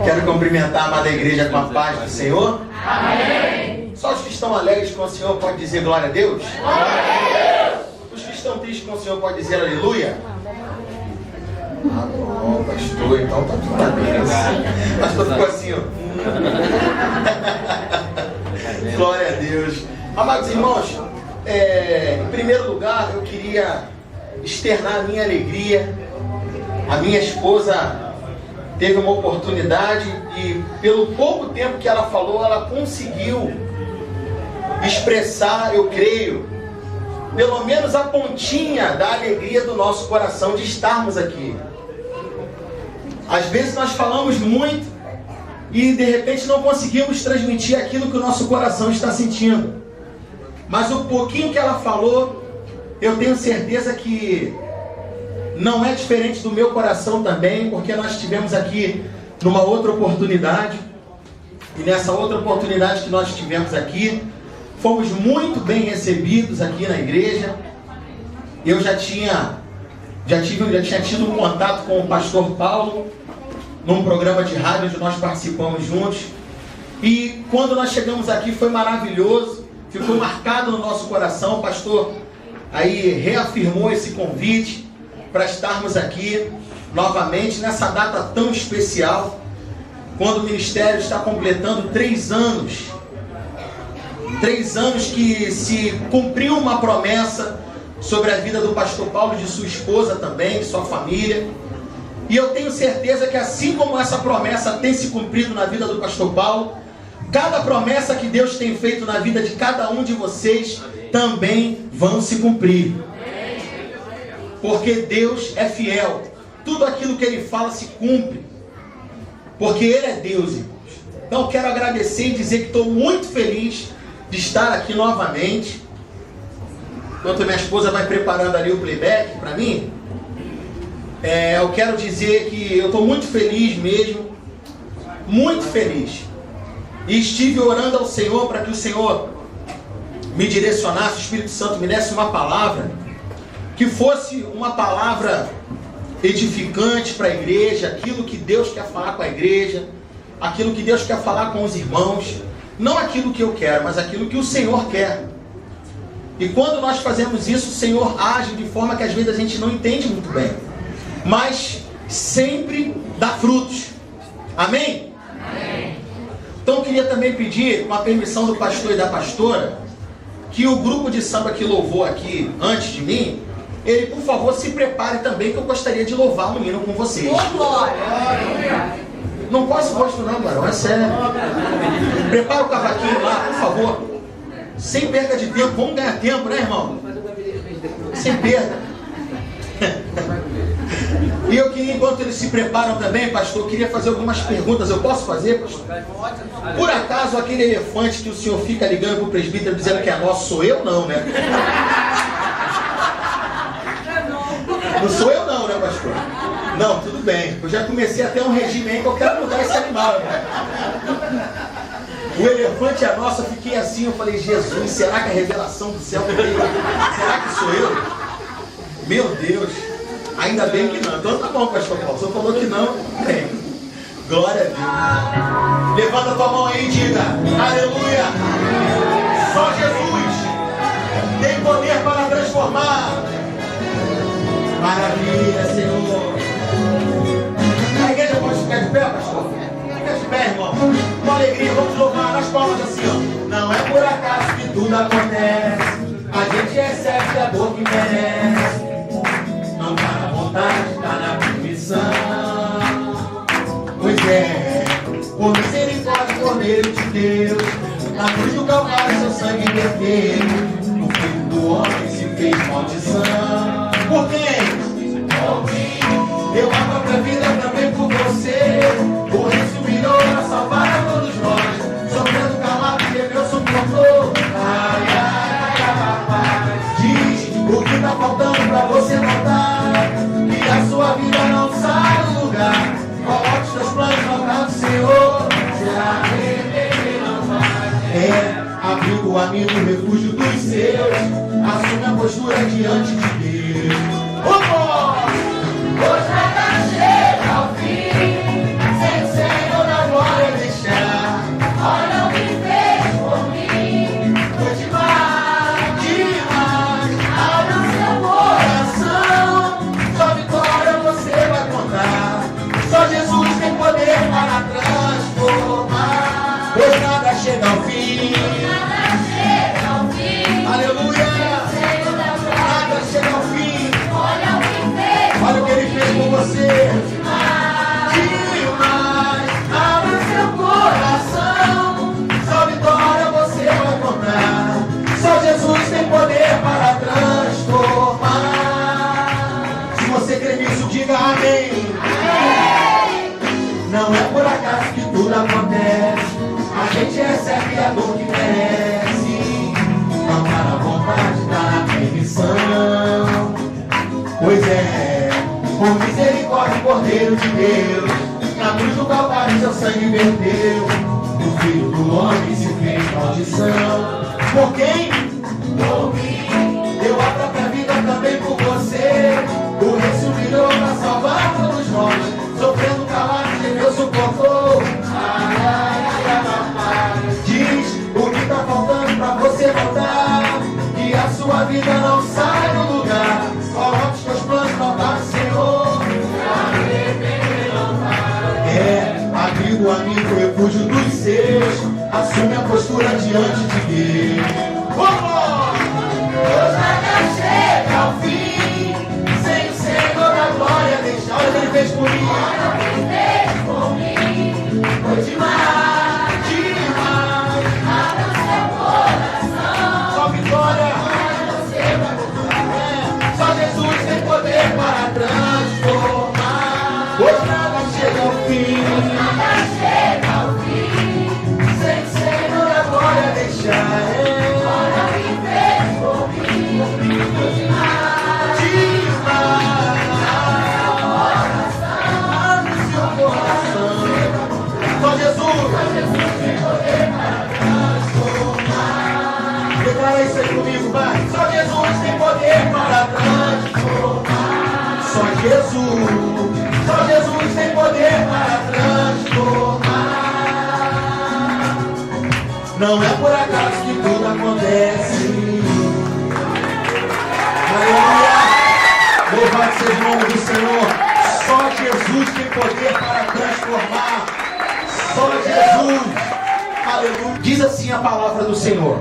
Quero cumprimentar a amada igreja com a paz do Senhor. Amém. Só os que estão alegres com o Senhor podem dizer glória a Deus. Glória a Deus. Os que estão tristes com o Senhor podem dizer aleluia. Ah, bom, pastor, então tá tudo bem. O pastor ficou assim, ó. Glória a Deus. Amados irmãos, em primeiro lugar, eu queria externar a minha alegria. A minha esposa teve uma oportunidade e, pelo pouco tempo que ela falou, ela conseguiu expressar, eu creio, pelo menos a pontinha da alegria do nosso coração de estarmos aqui. Às vezes nós falamos muito e de repente não conseguimos transmitir aquilo que o nosso coração está sentindo. Mas o pouquinho que ela falou, eu tenho certeza que não é diferente do meu coração também, porque nós estivemos aqui numa outra oportunidade. E nessa outra oportunidade que nós tivemos aqui, fomos muito bem recebidos aqui na igreja. Eu já tinha tido um contato com o pastor Paulo, num programa de rádio onde nós participamos juntos. E quando nós chegamos aqui foi maravilhoso, ficou marcado no nosso coração. O pastor aí reafirmou esse convite para estarmos aqui novamente nessa data tão especial, quando o ministério está completando 3 anos. 3 anos que se cumpriu uma promessa sobre a vida do pastor Paulo e de sua esposa também, de sua família. E eu tenho certeza que assim como essa promessa tem se cumprido na vida do pastor Paulo, cada promessa que Deus tem feito na vida de cada um de vocês também vão se cumprir. Porque Deus é fiel. Tudo aquilo que Ele fala se cumpre. Porque Ele é Deus, irmãos. Então eu quero agradecer e dizer que estou muito feliz de estar aqui novamente. Enquanto minha esposa vai preparando ali o playback para mim, eu quero dizer que eu estou muito feliz mesmo. Muito feliz. E estive orando ao Senhor para que o Senhor me direcionasse, o Espírito Santo me desse uma palavra, que fosse uma palavra edificante para a igreja, aquilo que Deus quer falar com a igreja, aquilo que Deus quer falar com os irmãos, não aquilo que eu quero, mas aquilo que o Senhor quer. E quando nós fazemos isso, o Senhor age de forma que às vezes a gente não entende muito bem, mas sempre dá frutos. Amém? Amém. Então eu queria também pedir, com a permissão do pastor e da pastora, que o grupo de samba que louvou aqui antes de mim, ele por favor se prepare também, que eu gostaria de louvar o hino com vocês. Não posso rosto não, Barão, é sério. Prepara o cavaquinho lá, por favor. Sem perda de tempo, vamos ganhar tempo, né, irmão? Sem perda. E eu queria, enquanto eles se preparam também, pastor, eu queria fazer algumas perguntas. Eu posso fazer, pastor? Por acaso aquele elefante que o senhor fica ligando pro presbítero dizendo que é nosso, sou eu não, né? Não sou eu não, né, pastor? Não, tudo bem. Eu já comecei até um regime aí que eu quero mudar esse animal, né? O elefante é nosso, eu fiquei assim, eu falei, Jesus, será que a revelação do céu veio? Será que sou eu? Meu Deus, ainda bem que não. Então tá bom, pastor Paulo, o senhor falou que não, bem. Glória a Deus. Levanta a tua mão aí e diga, aleluia. Só Jesus tem poder para transformar. Maravilha, Senhor. A igreja pode ficar de pé, pastor? Fica de pé, irmão. Com alegria, vamos louvar nas palmas assim, ó. Não é por acaso que tudo acontece. A gente recebe a dor que merece. Não tá na vontade, tá na permissão. Pois é, por misericórdia, Cordeiro de Deus, na cruz do Calvário seu sangue verteu. O filho do homem se fez maldição. Por quem? Por mim. Deu a própria vida também por você. Por isso humilhou para salvar a todos nós. Sofrendo calado que Deus suportou. Ai, ai, ai, rapaz. Diz o que tá faltando pra você notar. Que a sua vida não sai do lugar. Coloque os teus planos no altar do Senhor. Será que ele não vai? Abrigo o amigo, o refúgio dos seus. Assume a postura diante de Deus. Hoje nada chega ao fim. Sem o céu você. Demais, abra seu coração. Só vitória você vai encontrar. Só Jesus tem poder para transformar. Se você crê nisso, diga amém. Não é por acaso que tudo acontece. A gente recebe a dor que merece. Não para a vontade da permissão. Pois é, por misericórdia, Cordeiro de Deus, na cruz do Calvário seu sangue verteu. O Filho do Homem se fez maldição. Por quem? Por mim. Deu a própria vida também por você. O Rei se humilhou para salvar todos nós. Sofrendo calado, Deus suportou. Ai, ai, ai, ai, ai. Diz o que está faltando para você voltar. Que a sua vida não sai do lugar. Coloque os teus planos no altar do Senhor. É, abrigo, amigo, refúgio dos seus. Assume a postura diante de Deus. Hoje nada chega ao fim. Sem o Senhor da glória deixar. Olha o que Ele fez por mim. Olha o que Ele fez por mim. Foi demais, demais. Abra o seu coração. Só vitória. Só Jesus tem poder para transformar. Hoje nada chega ao fim. Nada chega ao fim. Sem o Senhor a glória deixar. Olha o que fez por mim. Foi demais. Abre seu coração. Só Jesus tem poder para transformar. Declara isso aí comigo, vai. Só Jesus tem poder para transformar. Só Jesus tem poder para transformar. Não é por acaso que tudo acontece. Aleluia! Louvado seja o nome do Senhor. Só Jesus tem poder para transformar. Só Jesus. Aleluia! Diz assim a palavra do Senhor.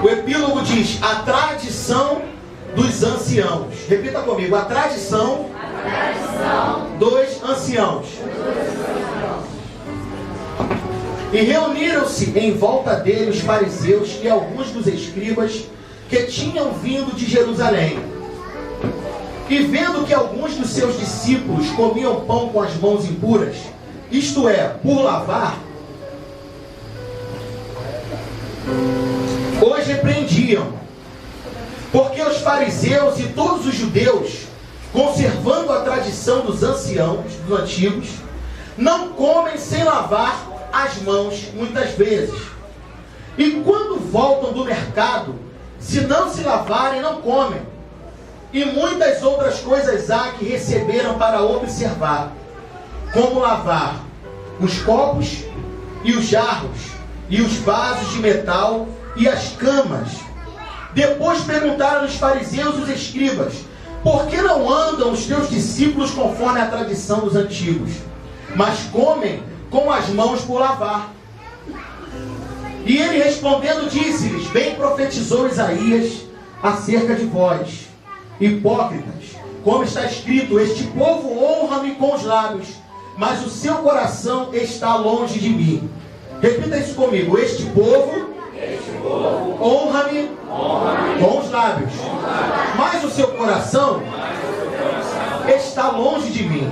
O epílogo diz: a tradição dos anciãos. Repita comigo: a tradição dos anciãos. E reuniram-se em volta dele os fariseus e alguns dos escribas que tinham vindo de Jerusalém. E vendo que alguns dos seus discípulos comiam pão com as mãos impuras, isto é, por lavar, os repreendiam. Porque os fariseus e todos os judeus, conservando a tradição dos anciãos, dos antigos, não comem sem lavar as mãos muitas vezes. E quando voltam do mercado, se não se lavarem, não comem. E muitas outras coisas há que receberam para observar, como lavar os copos e os jarros, e os vasos de metal e as camas. Depois perguntaram os fariseus e os escribas: por que não andam os teus discípulos conforme a tradição dos antigos, mas comem com as mãos por lavar? E ele respondendo disse-lhes: bem profetizou Isaías acerca de vós, hipócritas, como está escrito: este povo honra-me com os lábios, mas o seu coração está longe de mim. Repita isso comigo: este povo honra-me com os lábios, mas o seu coração está longe de mim.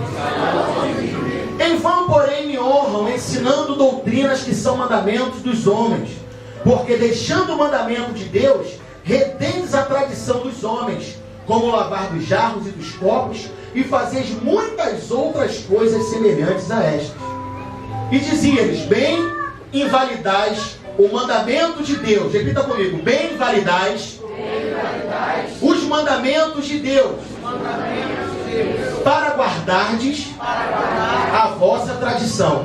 Em vão, porém, me honram, ensinando doutrinas que são mandamentos dos homens, porque deixando o mandamento de Deus, retendes a tradição dos homens, como lavar dos jarros e dos copos, e fazeis muitas outras coisas semelhantes a estas. E dizia-lhes: bem invalidais o mandamento de Deus. Repita comigo: bem invalidais os mandamentos de Deus, para guardardes a vossa tradição.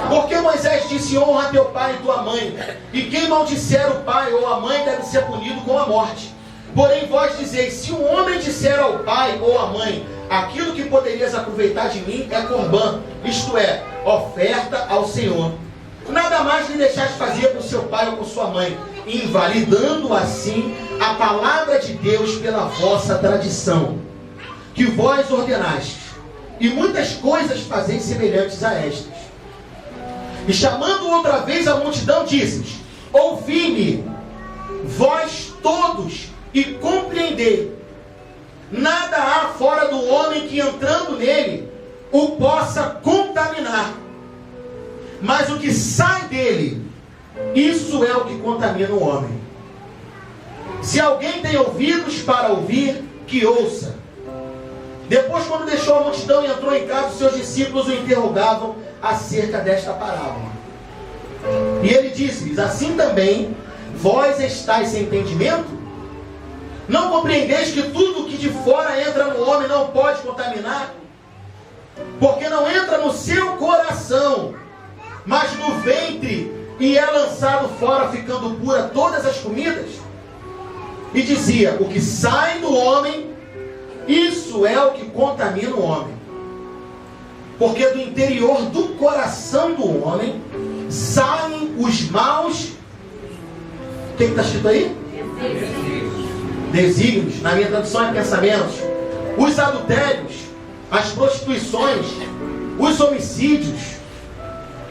Porque Moisés disse: honra teu pai e tua mãe, e quem maldisser o pai ou a mãe deve ser punido com a morte. Porém vós dizeis: se um homem disser ao pai ou à mãe: aquilo que poderias aproveitar de mim é corbã, isto é, oferta ao Senhor, nada mais lhe deixais fazer com seu pai ou com sua mãe, invalidando assim a palavra de Deus pela vossa tradição. que vós ordenastes, e muitas coisas fazeis semelhantes a estas. E chamando outra vez a multidão, disse-lhes: ouvi-me, vós todos, e compreendei. Nada há fora do homem que, entrando nele, o possa contaminar. Mas o que sai dele, isso é o que contamina o homem. Se alguém tem ouvidos para ouvir, que ouça. Depois, quando deixou a multidão e entrou em casa, os seus discípulos o interrogavam acerca desta parábola. E ele disse-lhes: assim também vós estáis sem entendimento? Não compreendeis que tudo que de fora entra no homem não pode contaminar? Porque não entra no seu coração, mas no ventre, e é lançado fora, ficando pura todas as comidas? E dizia: o que sai do homem, isso é o que contamina o homem. Porque do interior do coração do homem saem os maus. O que está escrito aí? Desígnios. Na minha tradução é pensamentos. Os adultérios, as prostituições, os homicídios,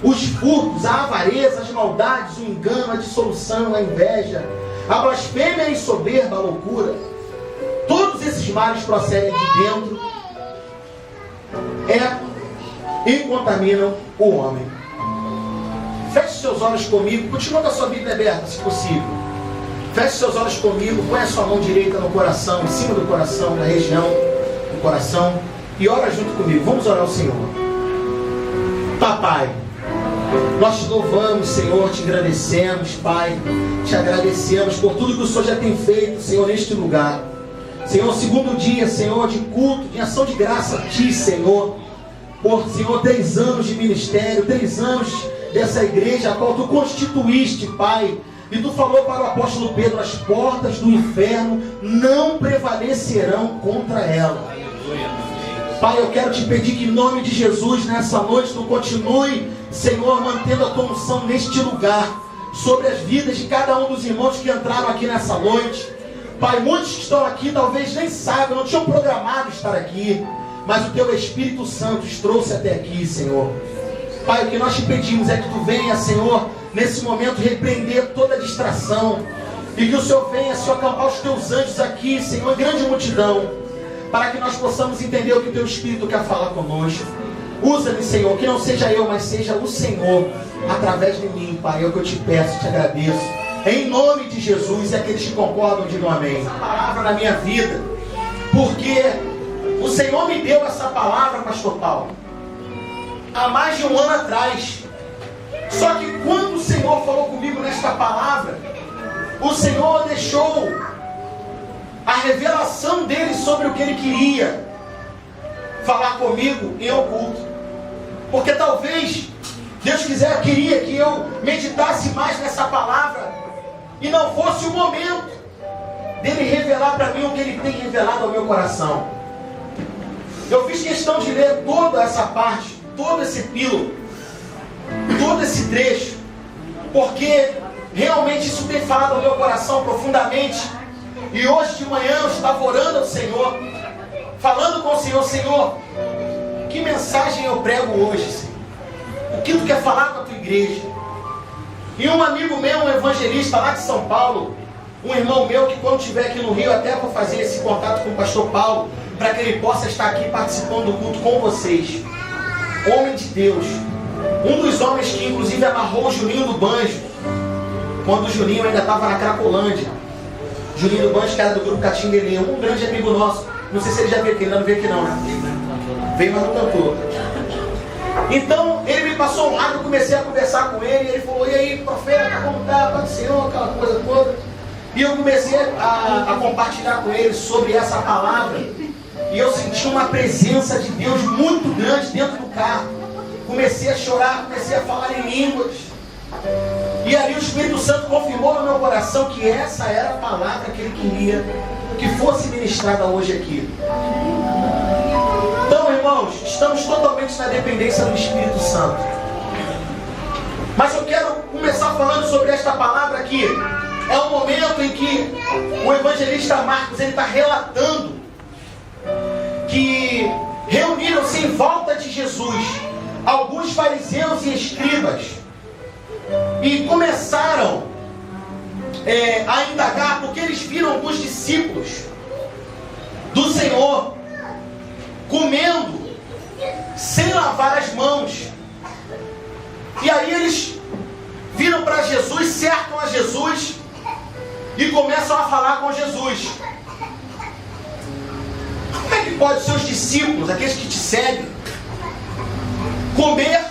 os furtos, a avareza, as maldades, o engano, a dissolução, a inveja, a blasfêmia e soberba, a loucura. Todos esses males procedem de dentro e contaminam o homem. Feche seus olhos comigo. Continua com a sua Bíblia aberta, se possível. Feche seus olhos comigo. Põe a sua mão direita no coração, em cima do coração, na região do coração, e ora junto comigo. Vamos orar ao Senhor. Papai, nós te louvamos, Senhor, te agradecemos, Pai. Te agradecemos por tudo que o Senhor já tem feito, Senhor, neste lugar. Senhor, segundo dia, Senhor, de culto, de ação de graça a Ti, Senhor. Por, Senhor, 3 anos de ministério, 3 anos dessa igreja, a qual Tu constituíste, Pai. E Tu falou para o apóstolo Pedro: as portas do inferno não prevalecerão contra ela. Pai, eu quero te pedir que em nome de Jesus, nessa noite, Tu continue, Senhor, mantendo a Tua unção neste lugar, sobre as vidas de cada um dos irmãos que entraram aqui nessa noite. Pai, muitos que estão aqui talvez nem saibam, não tinham programado estar aqui, mas o Teu Espírito Santo os trouxe até aqui, Senhor. Pai, o que nós te pedimos é que Tu venha, Senhor, nesse momento repreender toda distração, e que o Senhor venha, Senhor, acampar os Teus anjos aqui, Senhor, em grande multidão, para que nós possamos entender o que o Teu Espírito quer falar conosco. Usa-me, Senhor, que não seja eu, mas seja o Senhor, através de mim, Pai. É o que eu te peço, te agradeço. Em nome de Jesus, e aqueles que concordam, digam amém. Essa palavra na minha vida, porque o Senhor me deu essa palavra, pastor Paulo, há mais de 1 ano atrás. Só que quando o Senhor falou comigo nesta palavra, o Senhor deixou a revelação dele sobre o que ele queria falar comigo em oculto. Porque talvez Deus queria que eu meditasse mais nessa palavra e não fosse o momento dele revelar para mim o que ele tem revelado ao meu coração. Eu fiz questão de ler toda essa parte, todo esse epílogo, todo esse trecho, porque realmente isso tem falado ao meu coração profundamente. E hoje de manhã eu estava orando ao Senhor, falando com o Senhor: Senhor, que mensagem eu prego hoje, Senhor? O que Tu quer falar com a Tua igreja? E um amigo meu, um evangelista lá de São Paulo, um irmão meu que quando estiver aqui no Rio, até vou fazer esse contato com o pastor Paulo, para que ele possa estar aqui participando do culto com vocês. Homem de Deus, um dos homens que inclusive amarrou o Juninho do Banjo, quando o Juninho ainda estava na Cracolândia. Juninho do Banjo, que era do grupo Catinguelinha, um grande amigo nosso. Não sei se ele já veio aqui, ele não veio aqui não, né? Veio, mas não cantou. Então, ele me passou um lado, eu comecei a conversar com ele, e ele falou: e aí, profeta, como tá? Pai do Senhor, aquela coisa toda. E eu comecei a compartilhar com ele sobre essa palavra, e eu senti uma presença de Deus muito grande dentro do carro. Comecei a chorar, comecei a falar em línguas, e ali o Espírito Santo confirmou no meu coração que essa era a palavra que ele queria que fosse ministrada hoje aqui. Então, irmãos, estamos totalmente na dependência do Espírito Santo. Mas eu quero começar falando sobre esta palavra aqui. É um momento em que o evangelista Marcos está relatando que reuniram-se em volta de Jesus alguns fariseus e escribas e começaram a indagar, porque eles viram alguns discípulos do Senhor comendo sem lavar as mãos. E aí eles viram para Jesus, cercam a Jesus e começam a falar com Jesus. Como é que pode seus discípulos, aqueles que te seguem, comer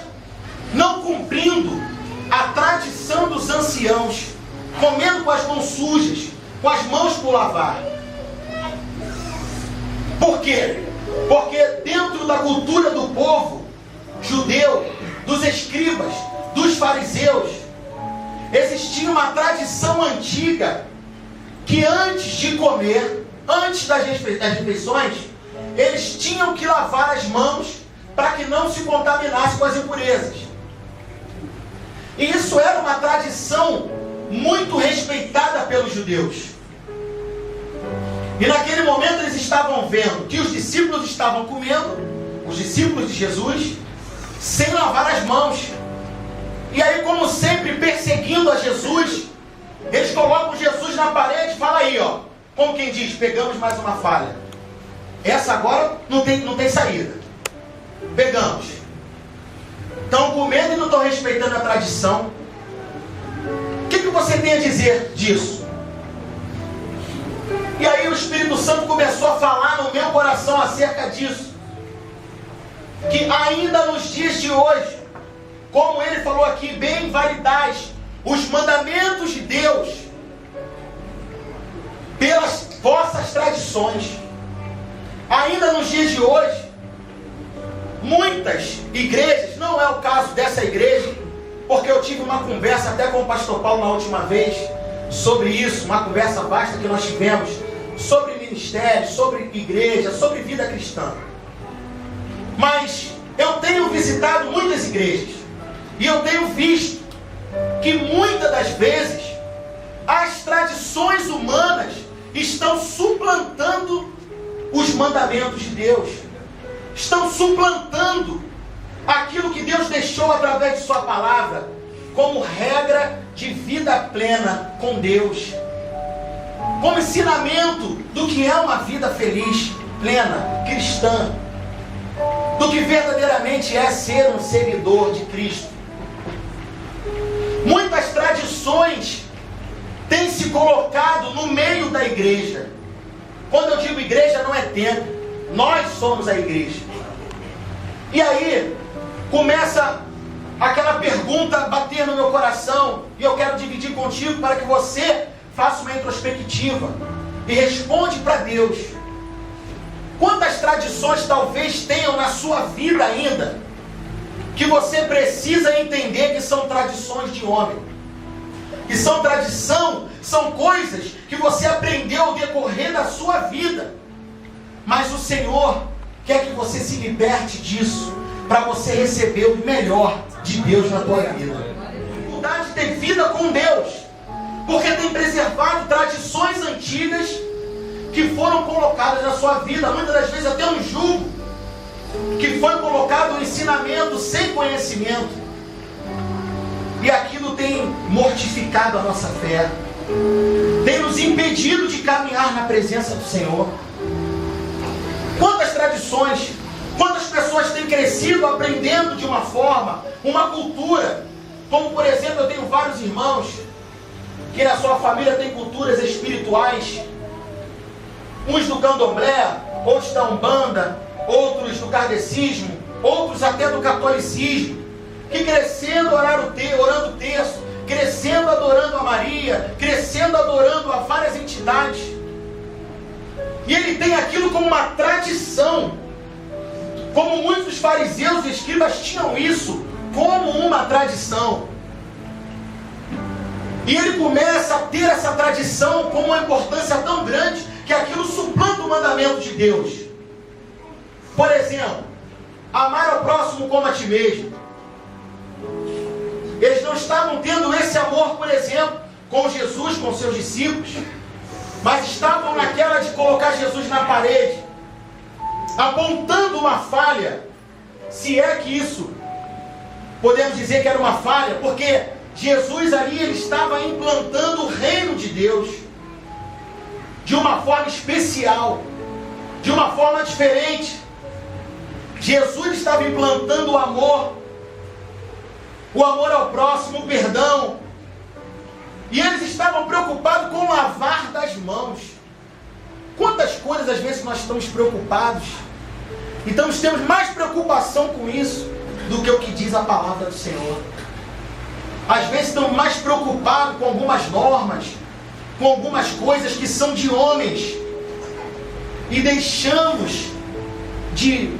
não cumprindo a tradição dos anciãos, comendo com as mãos sujas, com as mãos por lavar? Por quê? Porque dentro da cultura do povo judeu, dos escribas, dos fariseus, existia uma tradição antiga que antes de comer, antes das refeições, eles tinham que lavar as mãos para que não se contaminasse com as impurezas. E isso era uma tradição muito respeitada pelos judeus. E naquele momento eles estavam vendo que os discípulos estavam comendo, os discípulos de Jesus, sem lavar as mãos. E aí, como sempre, perseguindo a Jesus, eles colocam Jesus na parede e falam aí, ó, como quem diz, pegamos mais uma falha. Essa agora não tem saída. Pegamos. Estão comendo e não estão respeitando a tradição. O que você tem a dizer disso? E aí o Espírito Santo começou a falar no meu coração acerca disso. Que ainda nos dias de hoje, como ele falou aqui, bem validais os mandamentos de Deus pelas vossas tradições. Ainda nos dias de hoje, muitas igrejas, não é o caso dessa igreja, porque eu tive uma conversa até com o pastor Paulo na última vez sobre isso, uma conversa vasta que nós tivemos sobre ministério, sobre igreja, sobre vida cristã. Mas eu tenho visitado muitas igrejas e eu tenho visto que muitas das vezes as tradições humanas estão suplantando os mandamentos de Deus, estão suplantando aquilo que Deus deixou através de sua palavra como regra de vida plena com Deus, como ensinamento do que é uma vida feliz, plena, cristã, do que verdadeiramente é ser um seguidor de Cristo. Muitas tradições têm se colocado no meio da igreja. Quando eu digo igreja, não é templo, nós somos a igreja. E aí começa aquela pergunta a bater no meu coração, e eu quero dividir contigo para que você faça uma introspectiva e responde para Deus. Quantas tradições talvez tenham na sua vida ainda, que você precisa entender que são tradições de homem, que são tradição, são coisas que você aprendeu ao decorrer da sua vida, mas o Senhor quer que você se liberte disso, para você receber o melhor de Deus na tua vida. Dificuldade de ter vida com Deus, porque tem preservado tradições antigas que foram colocadas na sua vida, muitas das vezes até um jugo, que foi colocado um ensinamento sem conhecimento, e aquilo tem mortificado a nossa fé, tem nos impedido de caminhar na presença do Senhor. Quantas tradições, quantas pessoas têm crescido aprendendo de uma forma, uma cultura, como por exemplo, eu tenho vários irmãos que na sua família tem culturas espirituais, uns do candomblé, outros da umbanda, outros do kardecismo, outros até do catolicismo, que crescendo orando o terço, crescendo adorando a Maria, crescendo adorando a várias entidades, e ele tem aquilo como uma tradição, como muitos fariseus e escribas tinham isso como uma tradição. E ele começa a ter essa tradição com uma importância tão grande que aquilo suplanta o mandamento de Deus. Por exemplo, amar ao próximo como a ti mesmo. Eles não estavam tendo esse amor, por exemplo, com Jesus, com seus discípulos, mas estavam naquela de colocar Jesus na parede. apontando uma falha, se é que isso podemos dizer que era uma falha, porque Jesus ali ele estava implantando o reino de Deus de uma forma especial, de uma forma diferente. Jesus estava implantando o amor ao próximo, o perdão. E eles estavam preocupados com lavar das mãos. Quantas coisas às vezes nós estamos preocupados, então nós temos mais preocupação com isso do que o que diz a palavra do Senhor. Às vezes estamos mais preocupados com algumas normas, com algumas coisas que são de homens, e deixamos de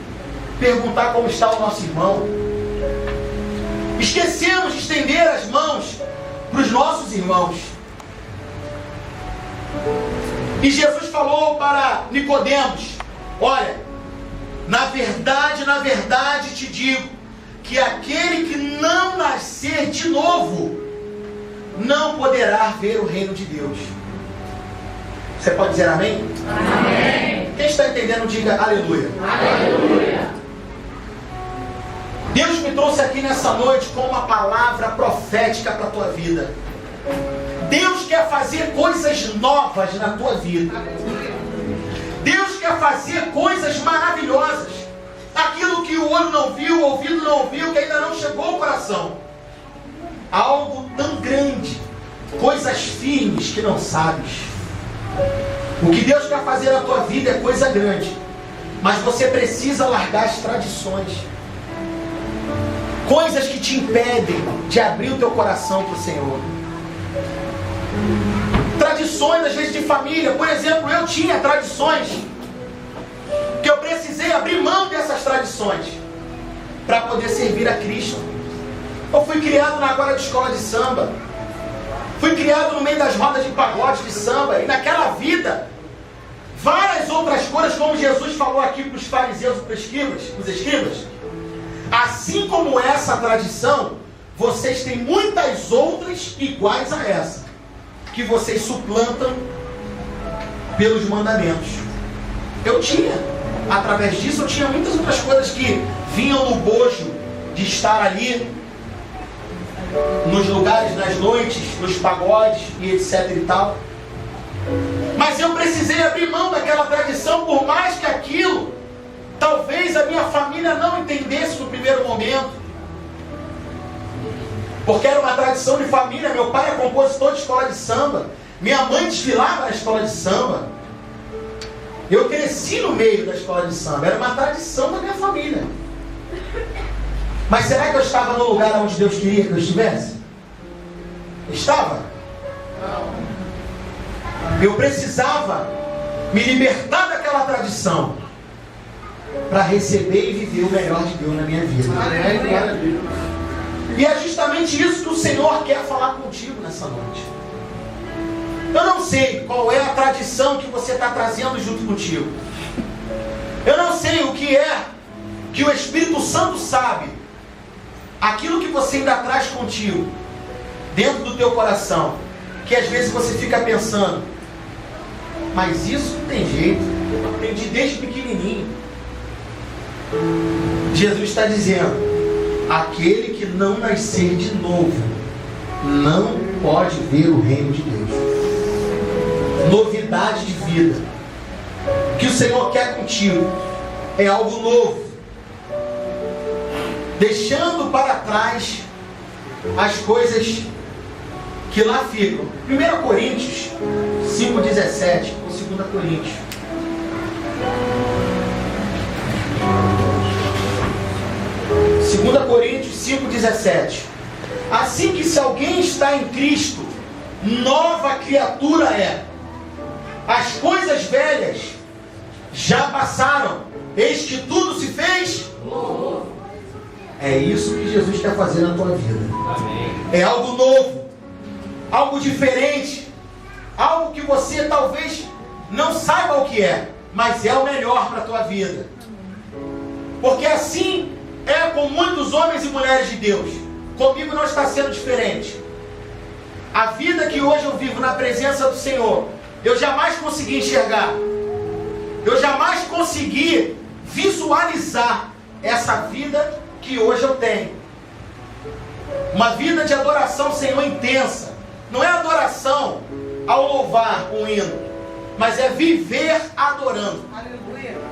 perguntar como está o nosso irmão. Esquecemos de estender as mãos para os nossos irmãos. E Jesus falou para Nicodemos: olha, na verdade te digo, que aquele que não nascer de novo, não poderá ver o reino de Deus. Você pode dizer amém? Amém. Quem está entendendo, diga aleluia. Aleluia. Deus me trouxe aqui nessa noite com uma palavra profética para a tua vida. Deus quer fazer coisas novas na tua vida. Deus quer fazer coisas maravilhosas. Aquilo que o olho não viu, o ouvido não ouviu, que ainda não chegou ao coração. Algo tão grande, coisas firmes que não sabes. O que Deus quer fazer na tua vida é coisa grande, mas você precisa largar as tradições, coisas que te impedem de abrir o teu coração para o Senhor. Tradições às vezes de família. Por exemplo, eu tinha tradições que eu precisei abrir mão dessas tradições para poder servir a Cristo. Eu fui criado na agora de escola de samba, fui criado no meio das rodas de pagode de samba, e naquela vida várias outras coisas, como Jesus falou aqui para os fariseus e para os escribas. Assim como essa tradição, vocês têm muitas outras iguais a essa, que vocês suplantam pelos mandamentos. Eu tinha, através disso, eu tinha muitas outras coisas que vinham no bojo de estar ali, nos lugares, nas noites, nos pagodes e etc e tal. Mas eu precisei abrir mão daquela tradição, por mais que aquilo, talvez a minha família não entendesse no primeiro momento. Porque era uma tradição de família. Meu pai é compositor de escola de samba, minha mãe desfilava na escola de samba. Eu cresci no meio da escola de samba, era uma tradição da minha família. Mas será que eu estava no lugar onde Deus queria que eu estivesse? Estava? Não. Eu precisava me libertar daquela tradição para receber e viver o melhor de Deus na minha vida. E é justamente isso que o Senhor quer falar contigo nessa noite. Eu não sei qual é a tradição que você está trazendo junto contigo. Eu não sei o que é que o Espírito Santo sabe. Aquilo que você ainda traz contigo, dentro do teu coração, que às vezes você fica pensando, mas isso não tem jeito, eu aprendi desde pequenininho. Jesus está dizendo, aquele que não nascer de novo, não pode ver o reino de Deus. Novidade de vida. O que o Senhor quer contigo é algo novo. Deixando para trás as coisas que lá ficam. 1 Coríntios 5,17 ou 2 Coríntios. Coríntios 5,17. Assim que se alguém está em Cristo, nova criatura é. As coisas velhas já passaram, eis que tudo se fez novo. É isso que Jesus quer fazer na tua vida. Amém. É algo novo, algo diferente, algo que você talvez não saiba o que é, mas é o melhor para a tua vida. Porque assim é com muitos homens e mulheres de Deus. Comigo não está sendo diferente. A vida que hoje eu vivo na presença do Senhor, eu jamais consegui enxergar. Eu jamais consegui realizar essa vida que hoje eu tenho. Uma vida de adoração ao Senhor intensa. Não é adoração ao louvar um hino, mas é viver adorando.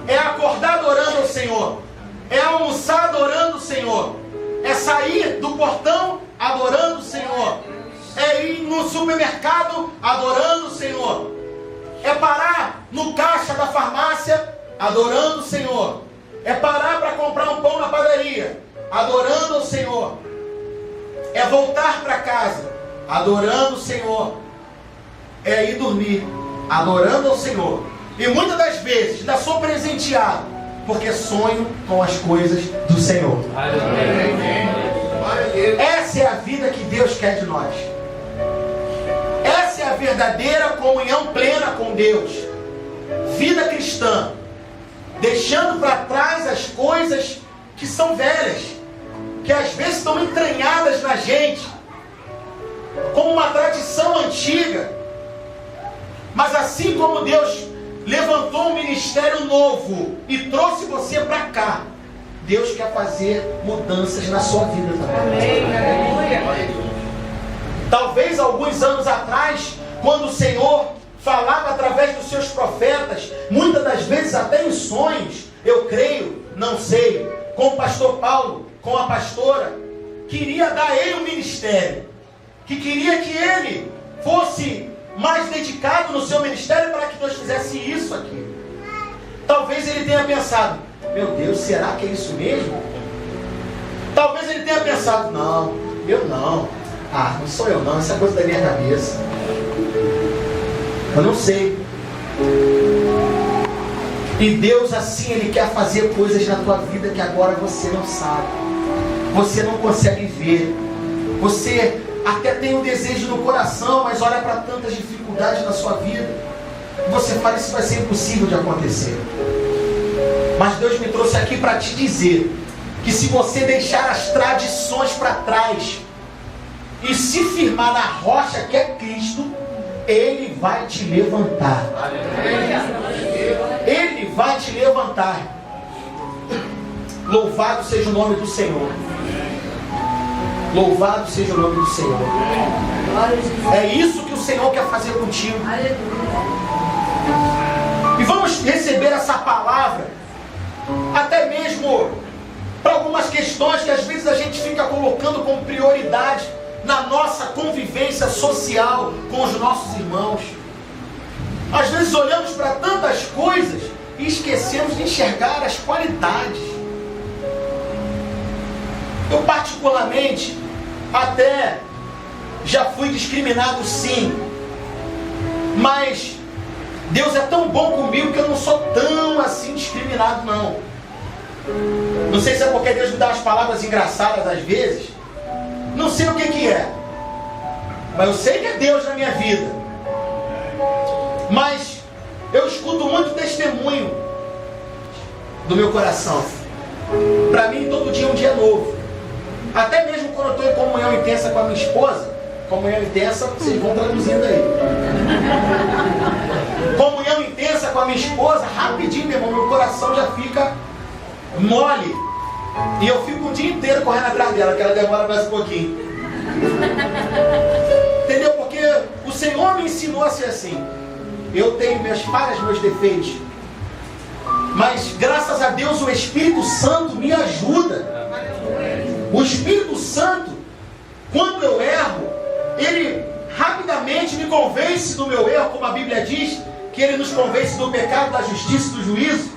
É acordar adorando ao Senhor. É almoçar adorando o Senhor. É sair do portão adorando o Senhor. É ir no supermercado adorando o Senhor. É parar no caixa da farmácia adorando o Senhor. É parar para comprar um pão na padaria adorando ao Senhor. É voltar para casa adorando o Senhor. É ir dormir adorando ao Senhor. E muitas das vezes ainda sou presenteado porque sonho com as coisas do Senhor. Essa é a vida que Deus quer de nós. Essa é a verdadeira comunhão plena com Deus. Vida cristã. Deixando para trás as coisas que são velhas, que às vezes estão entranhadas na gente, como uma tradição antiga. Mas assim como Deus levantou um ministério novo e trouxe você para cá, Deus quer fazer mudanças na sua vida também. Amém. Talvez alguns anos atrás, quando o Senhor falava através dos seus profetas, muitas das vezes até em sonhos, eu creio, não sei, com o pastor Paulo, com a pastora, queria dar a ele um ministério, que queria que ele fosse mais dedicado no seu ministério para que Deus fizesse isso aqui. Talvez ele tenha pensado, meu Deus, será que é isso mesmo? Talvez ele tenha pensado, não, eu não. Ah, não sou eu não, isso é coisa da minha cabeça. Eu não sei. E Deus assim, Ele quer fazer coisas na tua vida que agora você não sabe. Você não consegue ver. Você até tem um desejo no coração, mas olha para tantas dificuldades na sua vida. E você fala, isso vai ser impossível de acontecer. Mas Deus me trouxe aqui para te dizer que se você deixar as tradições para trás e se firmar na rocha que é Cristo, Ele vai te levantar. Ele vai te levantar. Louvado seja o nome do Senhor. Louvado seja o nome do Senhor. É isso que o Senhor quer fazer contigo. E vamos receber essa palavra até mesmo para algumas questões que às vezes a gente fica colocando como prioridade na nossa convivência social com os nossos irmãos. Às vezes olhamos para tantas coisas e esquecemos de enxergar as qualidades. Eu particularmente até já fui discriminado sim, mas Deus é tão bom comigo que eu não sou tão assim discriminado não. Não sei se é porque Deus me dá umas palavras engraçadas às vezes. Não sei o que é, mas eu sei que é Deus na minha vida. Mas eu escuto muito testemunho do meu coração. Para mim todo dia é um dia novo. Até mesmo quando eu estou em comunhão intensa com a minha esposa. Comunhão intensa, vocês vão traduzindo aí. Comunhão intensa com a minha esposa, rapidinho, meu irmão, meu coração já fica mole. E eu fico o dia inteiro correndo atrás dela, que ela demora mais um pouquinho. Entendeu? Porque o Senhor me ensinou a ser assim. Eu tenho minhas falhas, meus defeitos. Mas graças a Deus o Espírito Santo me ajuda. O Espírito Santo, quando eu erro, Ele rapidamente me convence do meu erro, como a Bíblia diz, que Ele nos convence do pecado, da justiça e do juízo.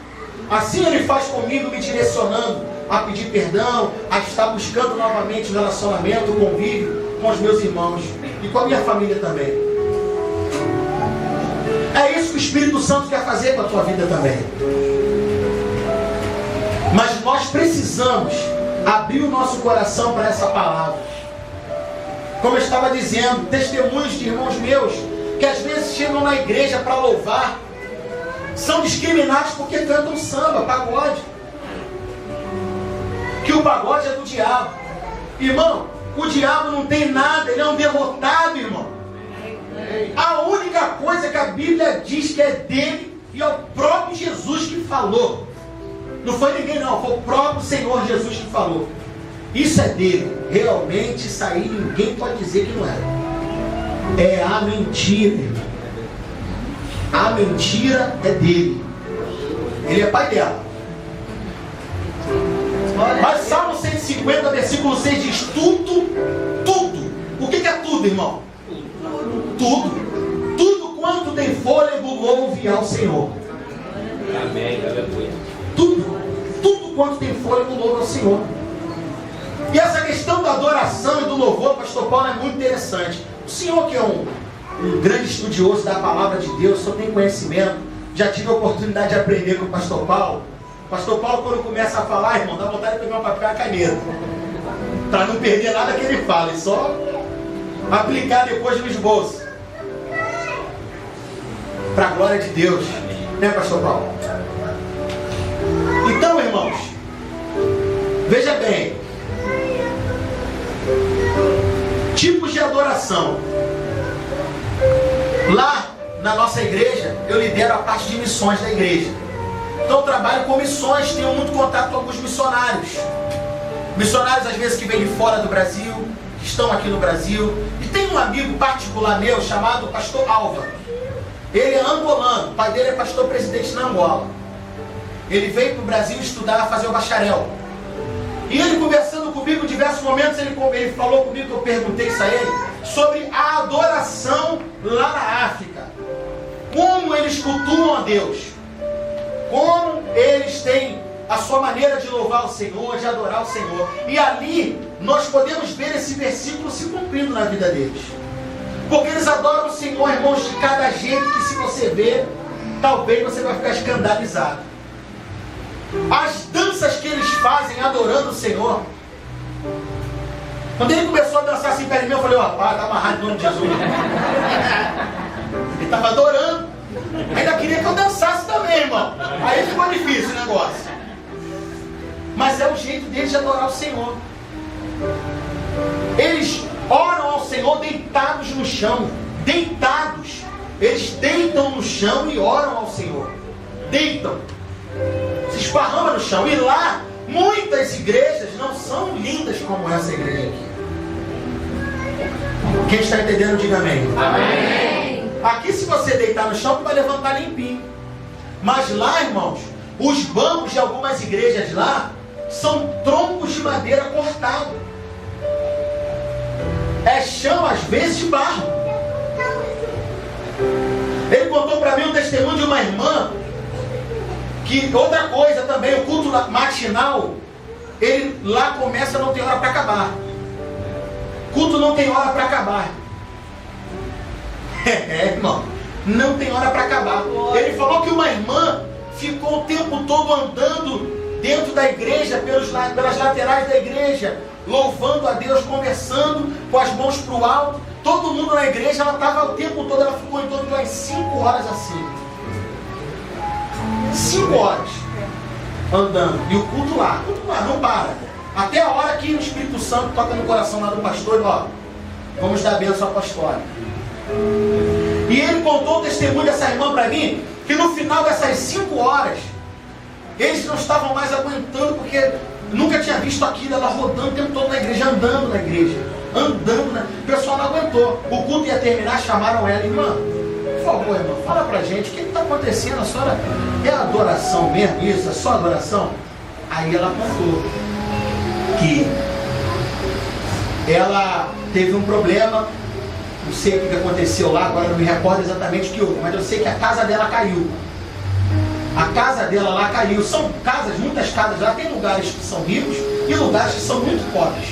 Assim Ele faz comigo, me direcionando a pedir perdão, a estar buscando novamente o relacionamento, o convívio com os meus irmãos e com a minha família também. É isso que o Espírito Santo quer fazer com a tua vida também. Mas nós precisamos abrir o nosso coração para essa palavra. Como eu estava dizendo, testemunhos de irmãos meus que às vezes chegam na igreja para louvar, são discriminados porque cantam samba, pagode. Que o pagode é do diabo. Irmão, o diabo não tem nada, ele é um derrotado, irmão. A única coisa que a Bíblia diz que é dele, e é o próprio Jesus que falou. Não foi ninguém não, foi o próprio Senhor Jesus que falou. Isso é dele. Realmente isso aí ninguém pode dizer que não é. É a mentira, irmão. A mentira é dele. Ele é pai dela. Mas Salmo 150, versículo 6 diz: tudo. O que é tudo, irmão? Tudo. Tudo quanto tem fôlego, louve ao Senhor. Amém, aleluia. Tudo quanto tem fôlego, louve ao Senhor. E essa questão da adoração e do louvor, pastor Paulo, é muito interessante. O senhor que é um grande estudioso da palavra de Deus, só tem conhecimento, já tive a oportunidade de aprender com o pastor Paulo. O pastor Paulo, quando começa a falar, irmão, dá vontade de pegar um papel e uma caneta, para não perder nada que ele fala, e só aplicar depois no esboço, para a glória de Deus, né, pastor Paulo? Então, irmãos, veja bem, tipos de adoração. Lá na nossa igreja, eu lidero a parte de missões da igreja. Então eu trabalho com missões, tenho muito contato com alguns missionários. Missionários às vezes que vêm de fora do Brasil, que estão aqui no Brasil. E tem um amigo particular meu chamado pastor Álvaro. Ele é angolano, o pai dele é pastor presidente na Angola. Ele veio para o Brasil estudar, fazer o bacharel. E ele conversando comigo em diversos momentos, ele falou comigo, que eu perguntei isso a ele, sobre a adoração lá na África. Como eles cultuam a Deus. Como eles têm a sua maneira de louvar o Senhor, de adorar o Senhor. E ali nós podemos ver esse versículo se cumprindo na vida deles. Porque eles adoram o Senhor, irmãos, de cada jeito que se você ver, talvez você vai ficar escandalizado. As danças que eles fazem adorando o Senhor. Quando ele começou a dançar assim perto de mim, eu falei: ó, rapaz, tá amarrado em nome de Jesus. Ele estava adorando. Ainda queria que eu dançasse também, irmão. Aí ficou difícil o negócio. Mas é o jeito deles de adorar o Senhor. Eles oram ao Senhor deitados no chão. Deitados. Eles deitam no chão e oram ao Senhor. Deitam. Se esparrama no chão. E lá, muitas igrejas não são lindas como essa igreja aqui. Quem está entendendo, diga amém. Amém. Aqui, se você deitar no chão, tu vai levantar limpinho. Mas lá, irmãos, os bancos de algumas igrejas lá são troncos de madeira cortado. É chão, às vezes, de barro. Ele contou para mim um testemunho de uma irmã que, outra coisa também, o culto matinal, ele lá começa, não tem hora para acabar. Culto não tem hora para acabar. Irmão, não tem hora para acabar. Ele falou que uma irmã ficou o tempo todo andando dentro da igreja, pelas laterais da igreja, louvando a Deus, conversando, com as mãos para o alto. Todo mundo na igreja, ela estava o tempo todo, ela ficou em torno de umas 5 horas assim. 5 horas andando. E o culto lá não para. Até a hora que o Espírito Santo toca no coração lá do pastor e ó, vamos dar a bênção apostólica. E ele contou o testemunho dessa irmã para mim, que no final dessas 5 horas, eles não estavam mais aguentando, porque nunca tinha visto aquilo, ela rodando o tempo todo na igreja, andando na igreja. O pessoal não aguentou. O culto ia terminar, chamaram ela: irmã, por favor, irmã, fala pra gente, o que está acontecendo? A senhora é adoração mesmo isso? É só adoração? Aí ela contou que ela teve um problema, não sei o que aconteceu lá, agora não me recordo exatamente o que houve, mas eu sei que a casa dela caiu. A casa dela lá caiu. São casas, muitas casas lá, tem lugares que são ricos e lugares que são muito pobres.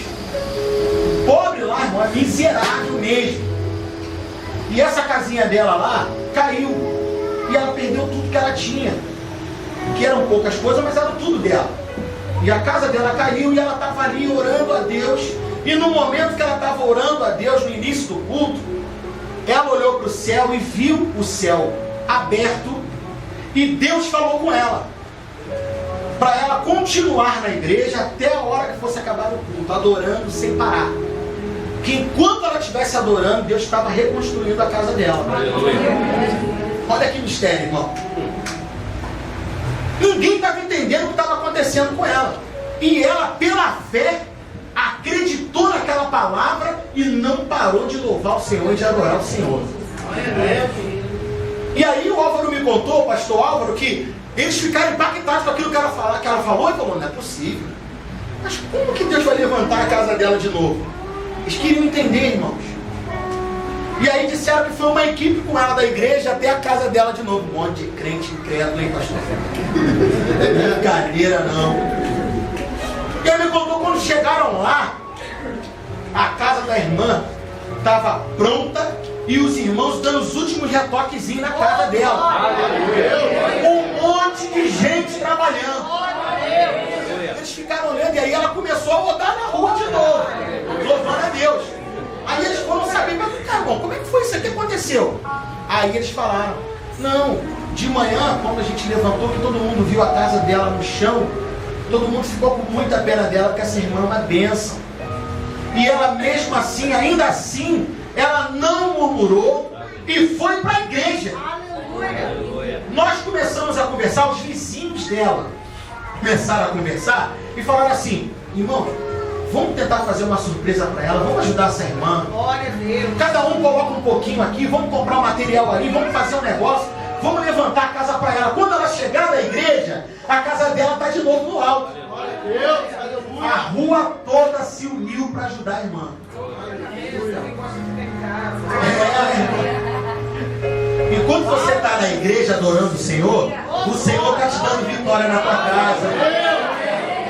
Pobre lá, irmão, é miserável mesmo. E essa casinha dela lá caiu. E ela perdeu tudo que ela tinha. Que eram poucas coisas, mas era tudo dela. E a casa dela caiu e ela estava ali orando a Deus. E no momento que ela estava orando a Deus, no início do culto, ela olhou para o céu e viu o céu aberto. E Deus falou com ela, para ela continuar na igreja até a hora que fosse acabar o culto, adorando sem parar. Que enquanto ela estivesse adorando, Deus estava reconstruindo a casa dela. Olha que mistério, irmão. Ninguém estava entendendo o que estava acontecendo com ela. E ela, pela fé, acreditou naquela palavra e não parou de louvar o Senhor e de adorar o Senhor. E aí o Álvaro me contou, o pastor Álvaro, que eles ficaram impactados com aquilo que ela falou e falou, não é possível. Mas como que Deus vai levantar a casa dela de novo? Eles queriam entender, irmãos. E aí disseram que foi uma equipe com ela da igreja até a casa dela de novo. Um monte de crente incrédulo, hein, pastor? Não é brincadeira, não. E ele me contou quando chegaram lá, a casa da irmã estava pronta e os irmãos dando os últimos retoquezinhos na casa dela. Um monte de gente trabalhando. Eles ficaram olhando e aí ela começou a rodar na rua de novo, louvando a Deus. Aí eles foram saber, mas tá bom, como é que foi isso? O que aconteceu? Aí eles falaram, não, de manhã, quando a gente levantou, que todo mundo viu a casa dela no chão, todo mundo ficou com muita pena dela, porque essa irmã é uma bênção. E ela mesmo assim, ainda assim, ela não murmurou e foi para a igreja. Aleluia. Nós começamos a conversar, os vizinhos dela começaram a conversar e falaram assim, irmão, vamos tentar fazer uma surpresa para ela, vamos ajudar essa irmã. Glória a Deus. Cada um coloca um pouquinho aqui, vamos comprar um material ali, vamos fazer um negócio, vamos levantar a casa para ela. Quando ela chegar na igreja, a casa dela está de novo no alto. Glória a Deus. A rua toda se uniu para ajudar a irmã. E quando você está na igreja adorando o Senhor está te dando vitória na tua casa.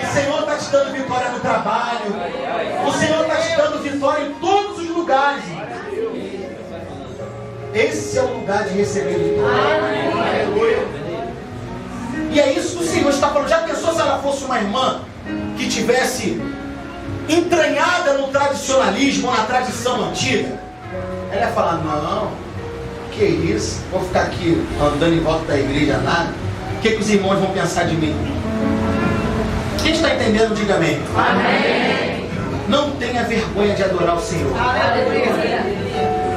O Senhor está te dando vitória no trabalho. O Senhor está te dando vitória em todos os lugares. Esse é o lugar de receber vitória. E é isso que o Senhor está falando. Já pensou se ela fosse uma irmã que tivesse entranhada no tradicionalismo ou na tradição antiga? Ela ia falar, não, que isso? Vou ficar aqui andando em volta da igreja nada. O que os irmãos vão pensar de mim? Quem está entendendo, diga amém. Amém. Não tenha vergonha de adorar o Senhor.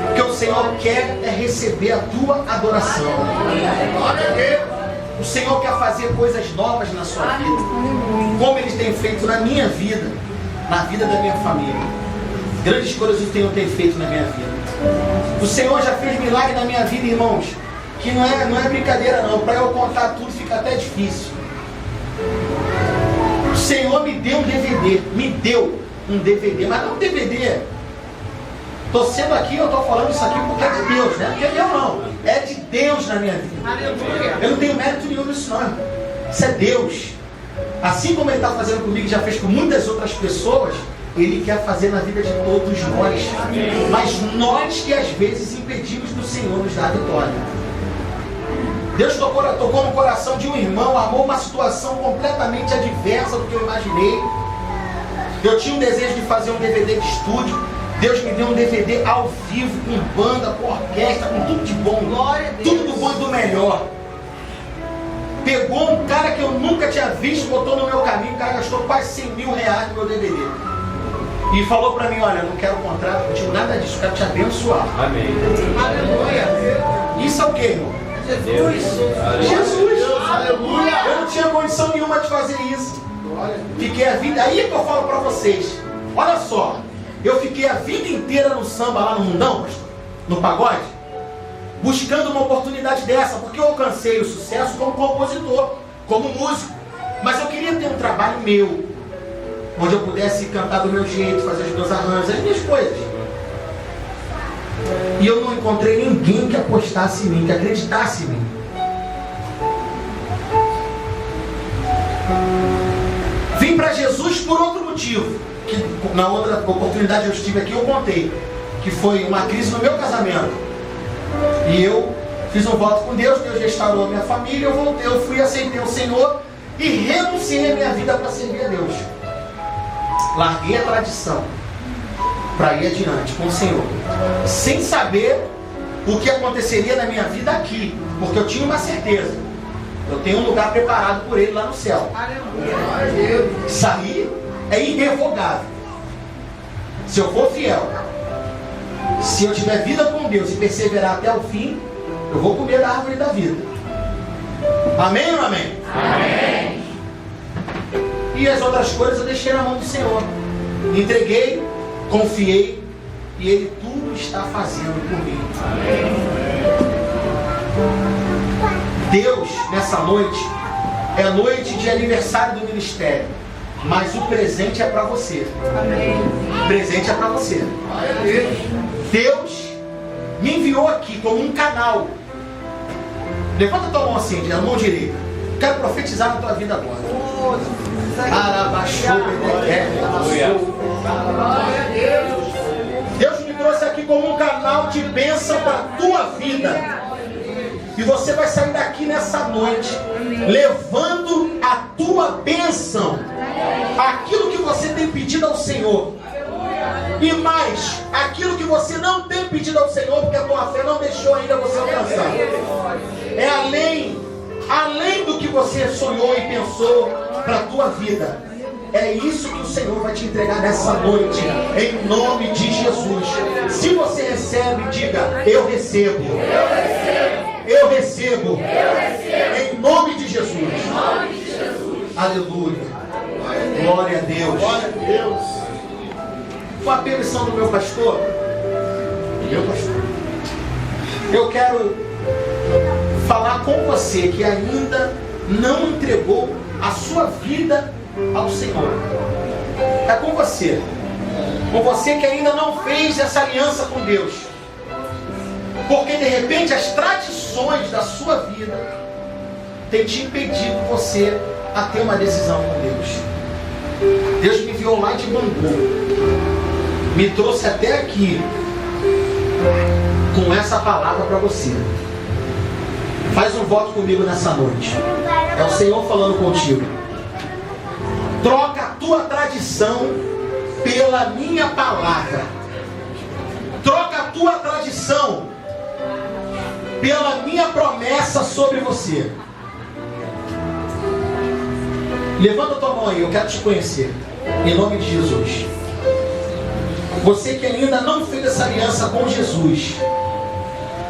O que o Senhor quer é receber a tua adoração. O Senhor quer fazer coisas novas na sua vida, como Ele tem feito na minha vida, na vida da minha família. Grandes coisas o Senhor tem feito na minha vida. O Senhor já fez milagre na minha vida, irmãos, que não é brincadeira não. Para eu contar tudo fica até difícil. O Senhor me deu um DVD, mas não um DVD. Estou sendo aqui, eu estou falando isso aqui porque é de Deus, né? Porque eu não. É de Deus na minha vida. Eu não tenho mérito nenhum nisso não. Isso é Deus. Assim como Ele está fazendo comigo, já fez com muitas outras pessoas, Ele quer fazer na vida de todos nós. Mas nós que às vezes impedimos do Senhor nos dar a vitória. Deus tocou no coração de um irmão, amou uma situação completamente adversa do que eu imaginei. Eu tinha um desejo de fazer um DVD de estúdio. Deus me deu um DVD ao vivo, com banda, com orquestra, com tudo de bom. Tudo do bom e do melhor. Pegou um cara que eu nunca tinha visto, botou no meu caminho, o cara gastou quase 100 mil reais no meu DVD. E falou pra mim, olha, não quero contrato contigo, nada disso, quero te abençoar. Amém. Aleluia. Isso é o que, irmão? Jesus. Aleluia. Eu não tinha condição nenhuma de fazer isso. Fiquei a vida, aí é que eu falo pra vocês. Olha só, eu fiquei a vida inteira no samba lá no mundão, no pagode, buscando uma oportunidade dessa, porque eu alcancei o sucesso como compositor, como músico. Mas eu queria ter um trabalho meu, onde eu pudesse cantar do meu jeito, fazer os meus arranjos, as minhas coisas. E eu não encontrei ninguém que apostasse em mim, que acreditasse em mim. Vim para Jesus por outro motivo, que na outra oportunidade eu estive aqui, eu contei, que foi uma crise no meu casamento. E eu fiz um voto com Deus, Deus restaurou a minha família, eu voltei, eu fui, aceitei o Senhor e renunciei a minha vida para servir a Deus. Larguei a tradição para ir adiante com o Senhor, sem saber o que aconteceria na minha vida aqui, porque eu tinha uma certeza, eu tenho um lugar preparado por Ele lá no céu. Isso aí é irrevogável. Se eu for fiel, se eu tiver vida com Deus e perseverar até o fim, eu vou comer da árvore da vida. Amém ou não amém? Amém. E as outras coisas eu deixei na mão do Senhor. Entreguei, confiei, e Ele tudo está fazendo por mim. Deus, nessa noite, é noite de aniversário do ministério, mas o presente é para você. O presente é para você. Deus me enviou aqui como um canal. Levanta a tua mão assim, a mão direita. Quero profetizar na tua vida agora. Deus me trouxe aqui como um canal de bênção para a tua vida. E você vai sair daqui nessa noite levando a tua bênção, aquilo que você tem pedido ao Senhor. E mais, aquilo que você não tem pedido ao Senhor, porque a tua fé não deixou ainda você alcançar. É além do que você sonhou e pensou para a tua vida. É isso que o Senhor vai te entregar nessa noite, em nome de Jesus. Se você recebe, diga: eu recebo. Eu recebo. Em nome de Jesus. Aleluia. Glória a Deus. Glória a Deus. Com a permissão do meu pastor, eu quero falar com você que ainda não entregou a sua vida ao Senhor. É com você. Com você que ainda não fez essa aliança com Deus. Porque de repente as tradições da sua vida têm te impedido você a ter uma decisão com Deus. Deus me enviou lá de Bangu. Me trouxe até aqui com essa palavra para você. Faz um voto comigo nessa noite. É o Senhor falando contigo. Troca a tua tradição pela minha palavra. Troca a tua tradição pela minha promessa sobre você. Levanta a tua mão aí, eu quero te conhecer. Em nome de Jesus. Você que ainda não fez essa aliança com Jesus,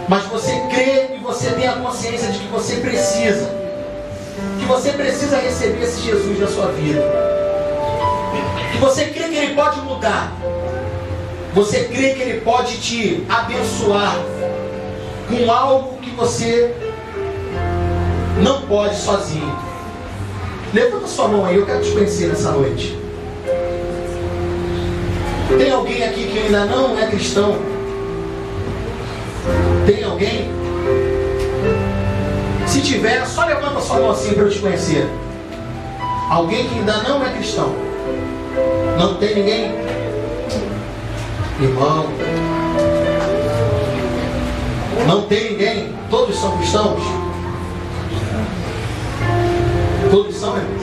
mas você crê e você tem a consciência de que você precisa receber esse Jesus na sua vida, que você crê que Ele pode mudar, você crê que Ele pode te abençoar com algo que você não pode sozinho. Levanta sua mão aí, eu quero te conhecer nessa noite. Tem alguém aqui que ainda não é cristão? Tem alguém? Se tiver, só levanta a sua mão assim para eu te conhecer. Alguém que ainda não é cristão? Não tem ninguém? Irmão, não tem ninguém? Todos são cristãos? Todos são, irmão?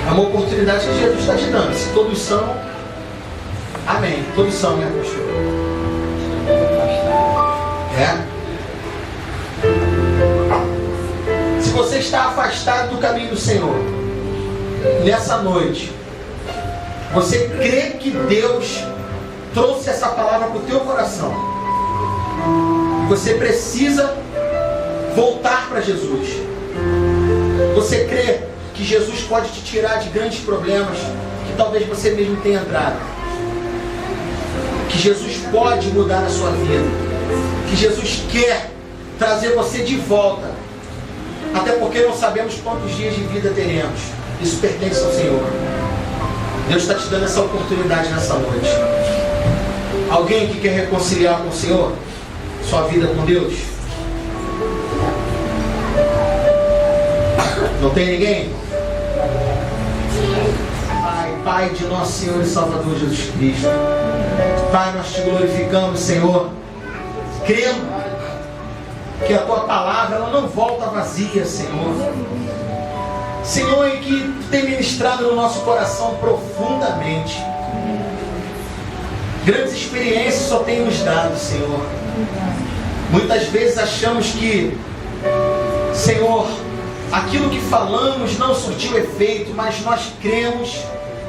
É uma oportunidade que Jesus está te dando. Se todos são, amém. Todos são, né, pastor? Se você está afastado do caminho do Senhor, nessa noite, você crê que Deus trouxe essa palavra para o teu coração. Você precisa voltar para Jesus. Você crê que Jesus pode te tirar de grandes problemas que talvez você mesmo tenha entrado. Que Jesus pode mudar a sua vida. Que Jesus quer trazer você de volta. Até porque não sabemos quantos dias de vida teremos. Isso pertence ao Senhor. Deus está te dando essa oportunidade nessa noite. Alguém que quer reconciliar com o Senhor sua vida com Deus? Não tem ninguém? Pai de nosso Senhor e Salvador Jesus Cristo, Pai, nós te glorificamos, Senhor, crendo que a tua palavra ela não volta vazia, Senhor. Senhor, e que tu tem ministrado no nosso coração profundamente. Grandes experiências só tem nos dado, Senhor. Muitas vezes achamos que, Senhor, aquilo que falamos não surtiu efeito, mas nós cremos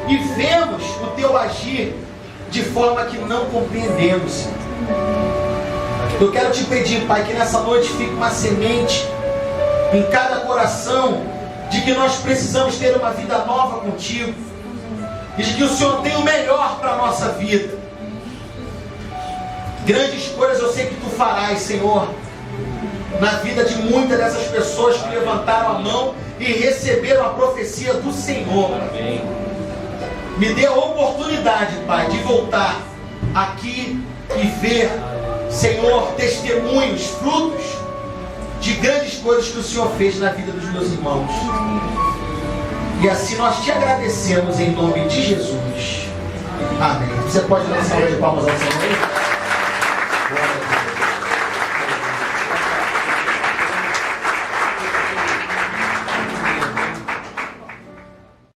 e vemos o teu agir de forma que não compreendemos. Eu quero te pedir, Pai, que nessa noite fique uma semente em cada coração de que nós precisamos ter uma vida nova contigo, e de que o Senhor tem o melhor para a nossa vida. Grandes coisas eu sei que tu farás, Senhor, na vida de muitas dessas pessoas que levantaram a mão e receberam a profecia do Senhor. Amém. Me dê a oportunidade, Pai, de voltar aqui e ver, Senhor, testemunhos, frutos de grandes coisas que o Senhor fez na vida dos meus irmãos. E assim nós te agradecemos em nome de Jesus. Amém. Você pode dar uma salva de palmas ao Senhor?